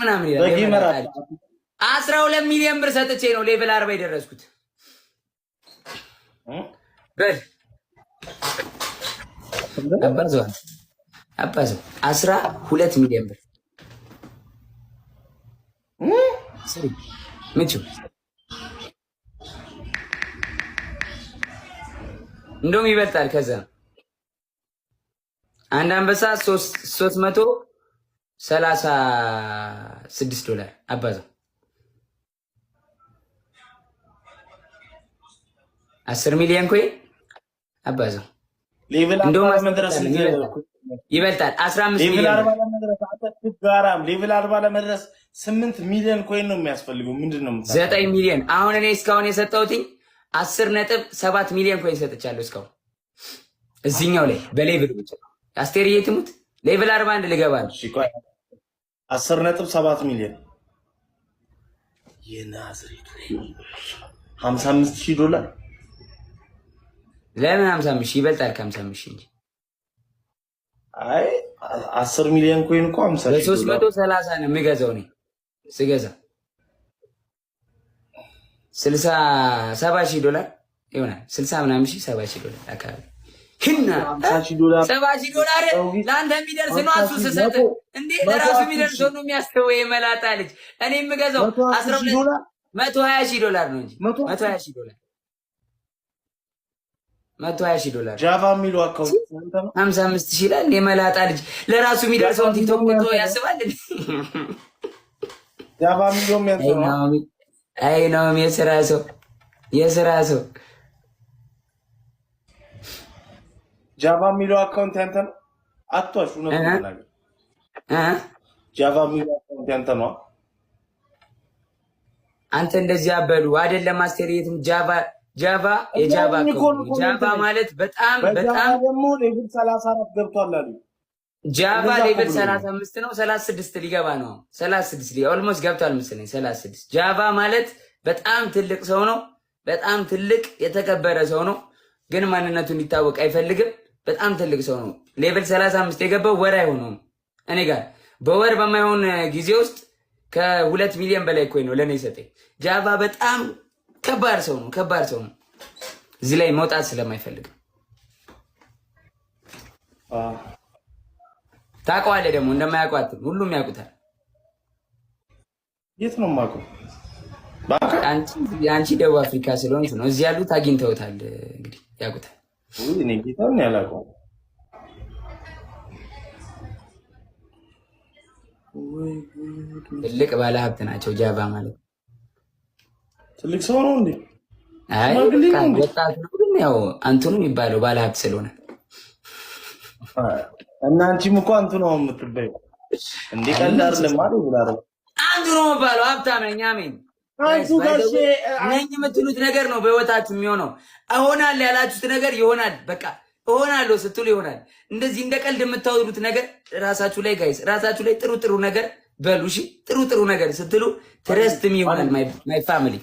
ምናምን ይላል። 12 ሚሊዮን ብር ሰጥቼ ነው ሌቭል 40 የደረስኩት። በል አባዘው 12 ሚሊዮን ብር ምንጭ እንደውም ይበልጣል። ከዛ አንድ አንበሳ $336 አባዘው 10 ሚሊዮን ኮይን አባዘው እንደውም ይበልጣል። 15 ሌቭል 40 ለመድረስ 8 ሚሊዮን ኮይን ነው የሚያስፈልገው። ምንድነው 9 ሚሊዮን። አሁን እኔ እስካሁን የሰጠሁትኝ 10.7 ሚሊዮን ኮይን ሰጥቻለሁ እስካሁን እዚህኛው ላይ በሌቭል ብቻ። አስቴርዬ ትሙት ሌቭል 41 ልገባ ነው። 10.7 ሚሊዮን የናዝሬቱ $55,000 ለምን 55,000 ይበልጣል? ከ55,000 እንጂ አይ 10 ሚሊዮን ኮይን እኮ 50,000 330 ነው የሚገዛው። እኔ ስገዛ $70,000 ይሆናል። 60 ምናምን ሺህ $70,000 አካባቢ ህና $70,000 ለአንተ የሚደርስ ነው። አሱ ስሰጥ እንዴ ለራሱ የሚደርስ ነው የሚያስተው የመላጣ ልጅ። እኔ የምገዛው $120,000 ነው እንጂ $120,000 $120,000 ጃቫ የሚለው አካውንት 55,000 ይላል። የመላጣ ልጅ ለራሱ የሚደርሰውን ቲክቶክ ቁጥሮ ያስባል። ጃቫ የሚለው የሚያንተው አይ ነው የስራ ሰው ጃቫ የሚለው አካውንት ያንተ ነው። አትዋሽ፣ እውነት ነው ነገር ጃቫ የሚለው አካውንት ያንተ ነው። አንተ እንደዚህ አበሉ አይደለም። አስተሪየትም ጃቫ የጃቫ ማለት በጣም ደግሞ ሌቭል 34 ገብቷል አሉ። ጃቫ ሌቭል 35 ነው። 36 ሊገባ ነው። 36 ኦልሞስት ገብቷል መሰለኝ 36። ጃቫ ማለት በጣም ትልቅ ሰው ነው። በጣም ትልቅ የተከበረ ሰው ነው። ግን ማንነቱ እንዲታወቅ አይፈልግም። በጣም ትልቅ ሰው ነው። ሌቭል 35 የገባው ወር አይሆነውም። እኔ ጋር በወር በማይሆን ጊዜ ውስጥ ከ2 ሚሊዮን በላይ ኮይን ነው ለኔ ሰጠኝ። ጃቫ በጣም ከባድ ሰው ነው። እዚህ ላይ መውጣት ስለማይፈልግ ታውቀዋለህ። ደግሞ እንደማያውቋት ሁሉም ያውቁታል። የት ነው የማውቀው? አንቺ ደቡብ አፍሪካ ስለሆንሽ ነው። እዚህ ያሉት አግኝተውታል። እንግዲህ ያውቁታል። እኔ ጌታውን ያላውቀው ትልቅ ባለሀብት ናቸው። ጃቫ ማለት ትልቅ ሰው ነው እንዴ? አይ ወጣት ነው፣ ግን ያው አንቱ ነው የሚባለው ባለሀብት ስለሆነ። እና አንቺም እኮ አንቱ ነው የምትባይው እንዴ? ቀላል ለማለት ይላል። አንቱ ነው የሚባለው ሀብታም ነኝ። አሜን። ነኝ የምትሉት ነገር ነው በህይወታችሁ የሚሆነው። እሆናለሁ ያላችሁት ነገር ይሆናል። በቃ እሆናለሁ ስትሉ ይሆናል። እንደዚህ እንደ ቀልድ የምታወሩት ነገር ራሳችሁ ላይ ጋይስ፣ ራሳችሁ ላይ ጥሩ ነገር በሉ። እሺ ጥሩ ነገር ስትሉ ትረስትም ይሆናል። ማይ ፋሚሊ